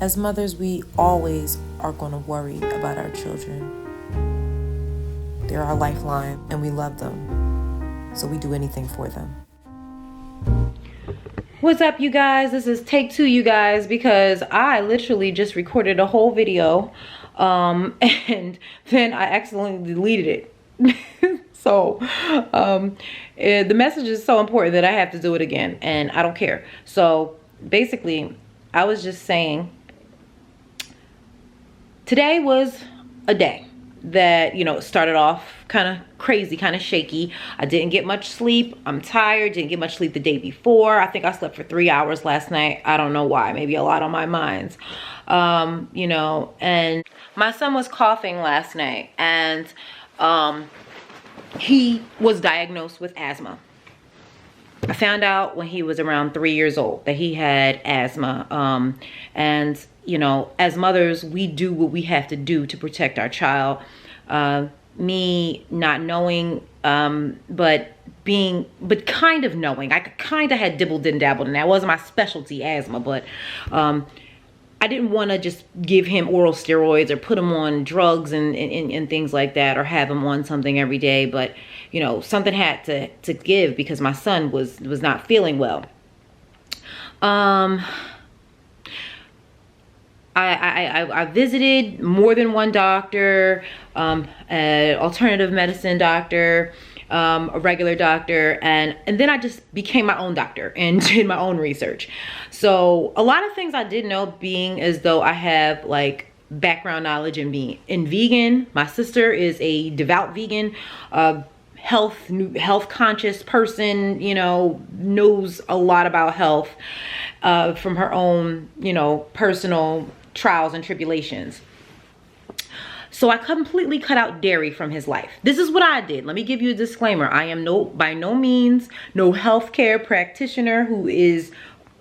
As mothers, we always are going to worry about our children. They're our lifeline, and we love them, so we do anything for them. What's up, you guys? This is take two, you guys, because I literally just recorded a whole video and then I accidentally deleted it. So the message is so important that I have to do it again, and I don't care. So basically, I was just saying today was a day that, you know, started off kind of crazy, kind of shaky. I didn't get much sleep. I'm tired. Didn't get much sleep the day before. I think I slept for 3 hours last night. I don't know why. Maybe a lot on my mind. You know, and my son was coughing last night, and he was diagnosed with asthma. I found out when he was around 3 years old that he had asthma. And, you know, as mothers, we do what we have to do to protect our child. Me not knowing, but kind of knowing. I kind of had dibbled and dabbled, and that wasn't my specialty, asthma, but I didn't want to just give him oral steroids or put him on drugs and things like that, or have him on something every day. But, you know, something had to give because my son was not feeling well. I visited more than one doctor, an alternative medicine doctor, a regular doctor, and then I just became my own doctor and did my own research. So a lot of things I didn't know, being as though I have like background knowledge in being vegan. My sister is a devout vegan, health conscious person, you know, knows a lot about health from her own, you know, personal trials and tribulations. So I completely cut out dairy from his life. This is what I did. Let me give you a disclaimer. I am by no means no healthcare practitioner who is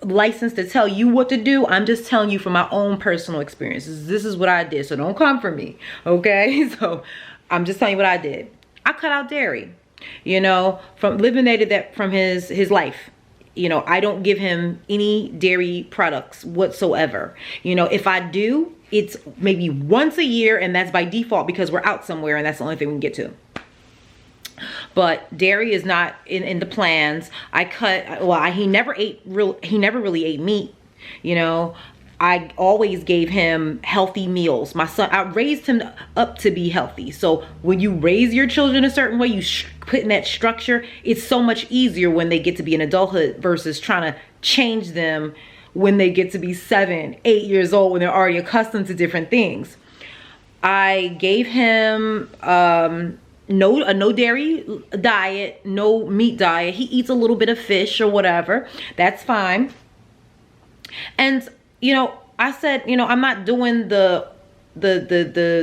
licensed to tell you what to do. I'm just telling you from my own personal experiences. This is what I did. So don't come for me. Okay? So I'm just telling you what I did. I cut out dairy, you know, eliminated that from his life. You know, I don't give him any dairy products whatsoever. You know, if I do, it's maybe once a year, and that's by default because we're out somewhere and that's the only thing we can get to. But dairy is not in the plans. He never really ate meat, you know. I always gave him healthy meals. My son, I raised him up to be healthy. So when you raise your children a certain way, you put in that structure, it's so much easier when they get to be in adulthood versus trying to change them when they get to be 7, 8 years old, when they're already accustomed to different things. I gave him a no dairy diet, no meat diet. He eats a little bit of fish or whatever. That's fine. And you know, I said, you know, I'm not doing the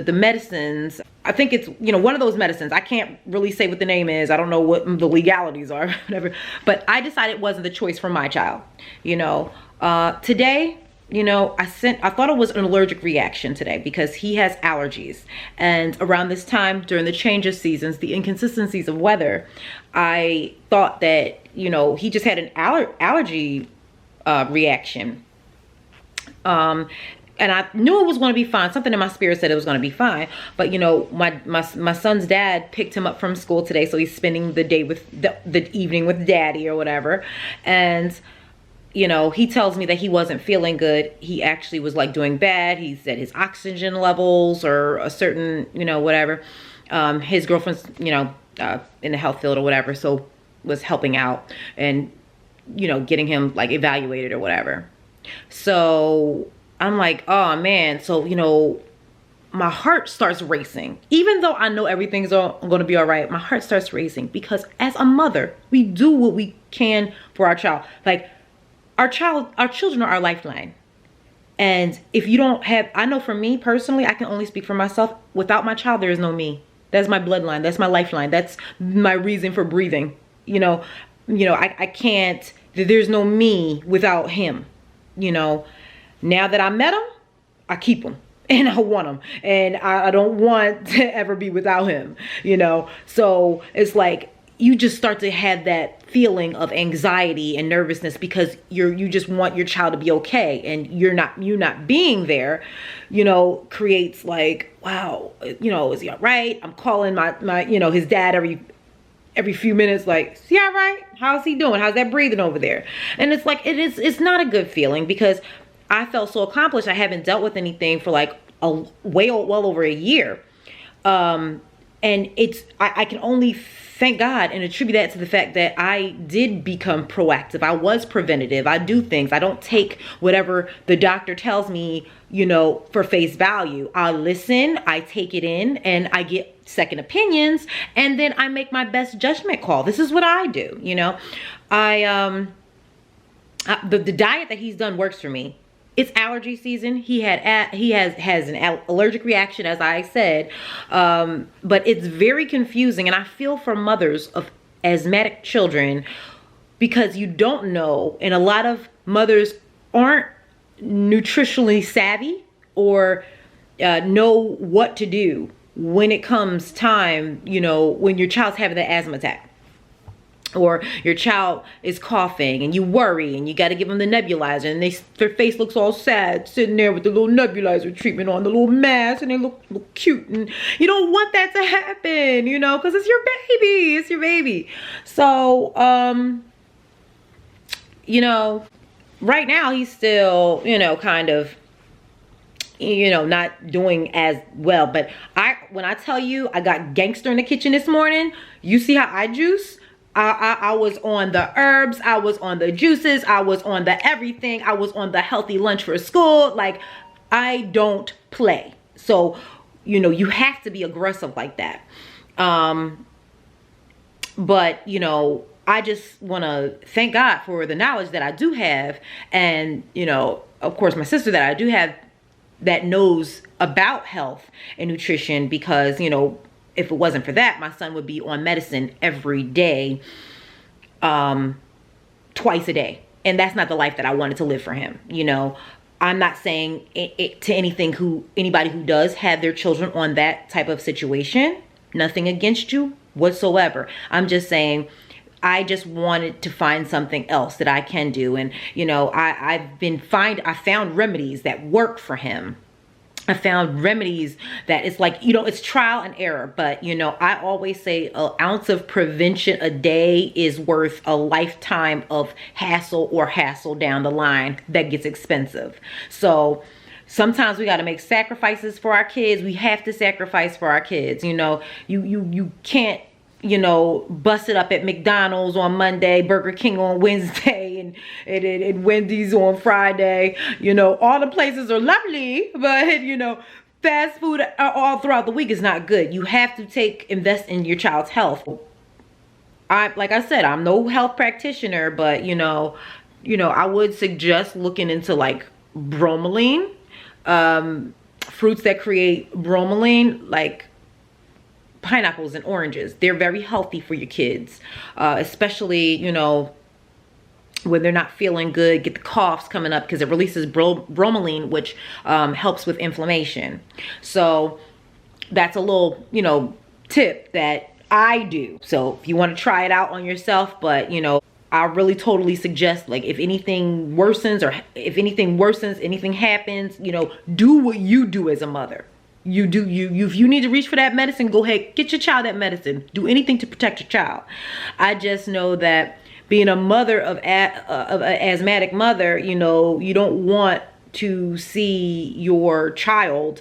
medicines. I think it's, you know, one of those medicines. I can't really say what the name is. I don't know what the legalities are, whatever. But I decided it wasn't the choice for my child. You know, today, you know, I thought it was an allergic reaction today because he has allergies. And around this time, during the change of seasons, the inconsistencies of weather, I thought that, you know, he just had an allergy reaction. And I knew it was going to be fine. Something in my spirit said it was going to be fine. But, you know, my son's dad picked him up from school today. So he's spending the day with the evening with daddy or whatever. And, you know, he tells me that he wasn't feeling good. He actually was like doing bad. He said his oxygen levels or a certain, you know, whatever. His girlfriend's, you know, in the health field or whatever. So was helping out and, you know, getting him like evaluated or whatever. So I'm like, oh man. So, you know, my heart starts racing. Even though I know everything's going to be all right, my heart starts racing because as a mother, we do what we can for our child. Like our children are our lifeline. And if you don't have, I know for me personally, I can only speak for myself. Without my child, there is no me. That's my bloodline. That's my lifeline. That's my reason for breathing. You know, I can't, there's no me without him. You know, now that I met him, I keep him and I want him and I don't want to ever be without him, you know? So it's like, you just start to have that feeling of anxiety and nervousness because you just want your child to be okay, and you're not being there, creates like, wow, is he all right? I'm calling my his dad every few minutes, like, is he all right? How's he doing? How's that breathing over there? And it's like, it's not a good feeling, because I felt so accomplished. I haven't dealt with anything for like well over a year. And I can only thank God and attribute that to the fact that I did become proactive. I was preventative. I do things. I don't take whatever the doctor tells me, for face value. I listen, I take it in, and I get second opinions, and then I make my best judgment call. This is what I do. The diet that he's done works for me. It's allergy season. He has an allergic reaction, as I said, but it's very confusing, and I feel for mothers of asthmatic children, because you don't know, and a lot of mothers aren't nutritionally savvy or know what to do when it comes time, when your child's having the asthma attack, or your child is coughing, and you worry, and you got to give them the nebulizer, and their face looks all sad sitting there with the little nebulizer treatment on, the little mask, and they look cute, and you don't want that to happen, because it's your baby. So right now he's still kind of not doing as well, but when I tell you I got gangster in the kitchen this morning, you see how I juice. I was on the herbs, I was on the juices, I was on the everything, I was on the healthy lunch for school. Like, I don't play. So, you have to be aggressive like that. But, I just want to thank God for the knowledge that I do have. And, of course, my sister that I do have that knows about health and nutrition, because, if it wasn't for that, my son would be on medicine every day, twice a day. And that's not the life that I wanted to live for him. I'm not saying it to anybody who does have their children on that type of situation. Nothing against you whatsoever. I'm just saying, I just wanted to find something else that I can do. And, I found remedies that work for him. I found remedies that it's like, it's trial and error. But, I always say an ounce of prevention a day is worth a lifetime of hassle down the line that gets expensive. So sometimes we got to make sacrifices for our kids. We have to sacrifice for our kids. You can't, bust it up at McDonald's on Monday, Burger King on Wednesday, and Wendy's on Friday. All the places are lovely, but fast food all throughout the week is not good. You have to invest in your child's health. Like I said, I'm no health practitioner, but I would suggest looking into like bromelain, fruits that create bromelain, like pineapples and oranges. They're very healthy for your kids, especially when they're not feeling good, get the coughs coming up, because it releases bromelain, which helps with inflammation. So that's a little tip that I do. So if you want to try it out on yourself, but I really totally suggest, like, if anything worsens, anything happens, do what you do as a mother. If you need to reach for that medicine, go ahead, get your child that medicine. Do anything to protect your child. I just know that being a mother of an asthmatic mother, you don't want to see your child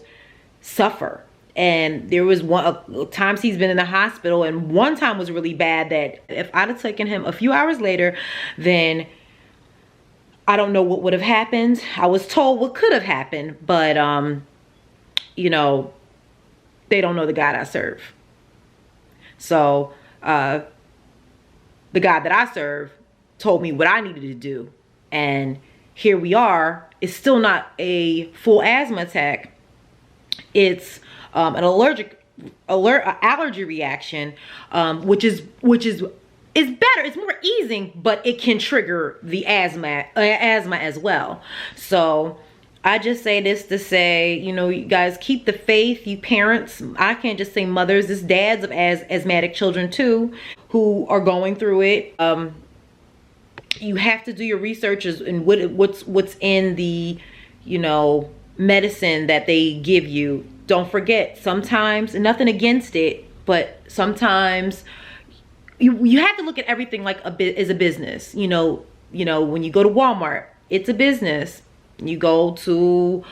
suffer. And there was times he's been in the hospital, and one time was really bad that if I'd have taken him a few hours later, then I don't know what would have happened. I was told what could have happened, but they don't know the God I serve. So the God that I serve told me what I needed to do, and here we are. It's still not a full asthma attack. It's an allergy reaction, which is better. It's more easing, but it can trigger the asthma as well. So I just say this to say, you know, you guys keep the faith, you parents. I can't just say mothers, it's dads of asthmatic children too, who are going through it. You have to do your research and what's in the, you know, medicine that they give you. Don't forget, sometimes, and nothing against it, but sometimes you have to look at everything like as a business. You know, when you go to Walmart, it's a business. You go to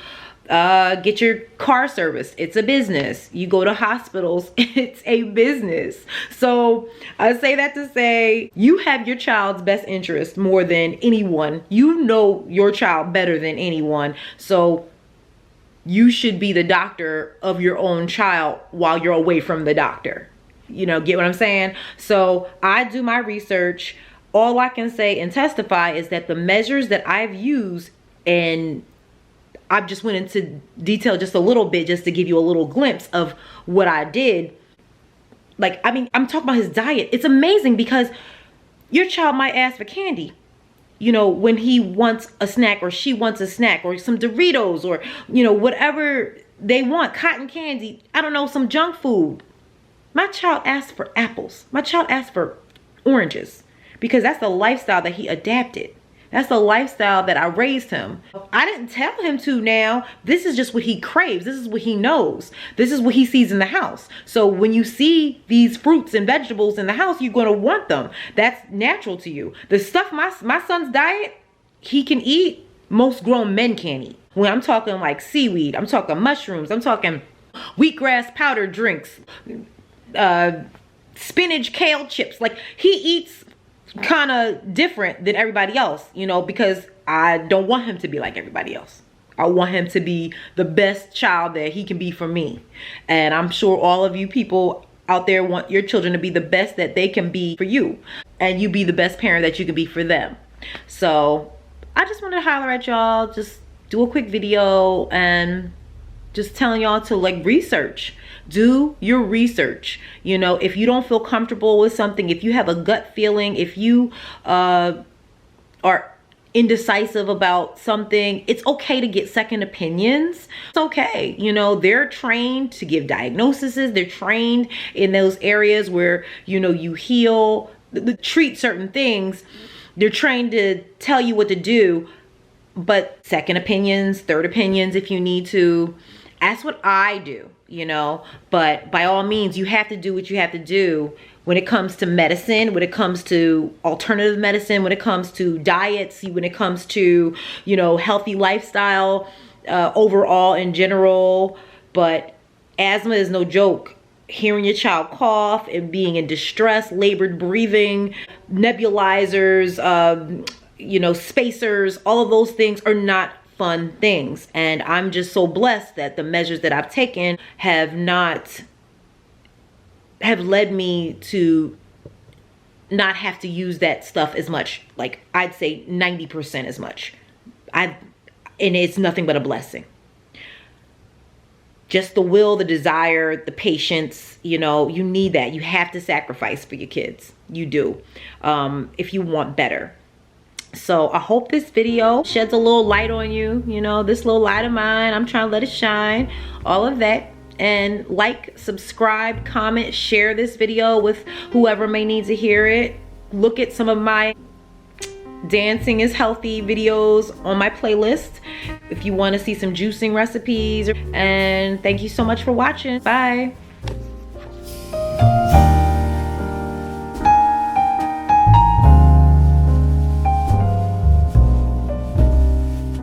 get your car serviced, it's a business. You go to hospitals, it's a business. So I say that to say, you have your child's best interest more than anyone. You know your child better than anyone. So you should be the doctor of your own child while you're away from the doctor. You know, get what I'm saying? So I do my research. All I can say and testify is that the measures that I've used, and I just went into detail just a little bit just to give you a little glimpse of what I did. Like, I mean, I'm talking about his diet. It's amazing because your child might ask for candy, you know, when he wants a snack or she wants a snack or some Doritos or, you know, whatever they want, cotton candy, I don't know, some junk food. My child asked for apples. My child asked for oranges because that's the lifestyle that he adapted. That's the lifestyle that I raised him. I didn't tell him to now. This is just what he craves. This is what he knows. This is what he sees in the house. So when you see these fruits and vegetables in the house, you're going to want them. That's natural to you. The stuff my son's diet, he can eat, most grown men can't eat. When I'm talking like seaweed, I'm talking mushrooms, I'm talking wheatgrass powder drinks, spinach, kale chips. Like, he eats kind of different than everybody else, you know, because I don't want him to be like everybody else. I want him to be the best child that he can be for me. And I'm sure all of you people out there want your children to be the best that they can be for you, and you be the best parent that you can be for them. So I just wanted to holler at y'all, just do a quick video and just telling y'all to like research. Do your research. You know, if you don't feel comfortable with something, if you have a gut feeling, if you are indecisive about something, it's okay to get second opinions. It's okay. You know, they're trained to give diagnoses. They're trained in those areas where, you know, you heal, treat certain things. They're trained to tell you what to do, but second opinions, third opinions, if you need to. That's what I do, you know, but by all means, you have to do what you have to do when it comes to medicine, when it comes to alternative medicine, when it comes to diets, when it comes to, you know, healthy lifestyle overall in general. But asthma is no joke. Hearing your child cough and being in distress, labored breathing, nebulizers, you know, spacers, all of those things are not fun things. And I'm just so blessed that the measures that I've taken have led me to not have to use that stuff as much. Like, I'd say 90% as much. And it's nothing but a blessing. Just the will, the desire, the patience, you know, you need that. You have to sacrifice for your kids. You do, if you want better. So I hope this video sheds a little light on you. You know, this little light of mine, I'm trying to let it shine, all of that. And like, subscribe, comment, share this video with whoever may need to hear it. Look at some of my dancing is healthy videos on my playlist if you want to see some juicing recipes. And thank you so much for watching. Bye.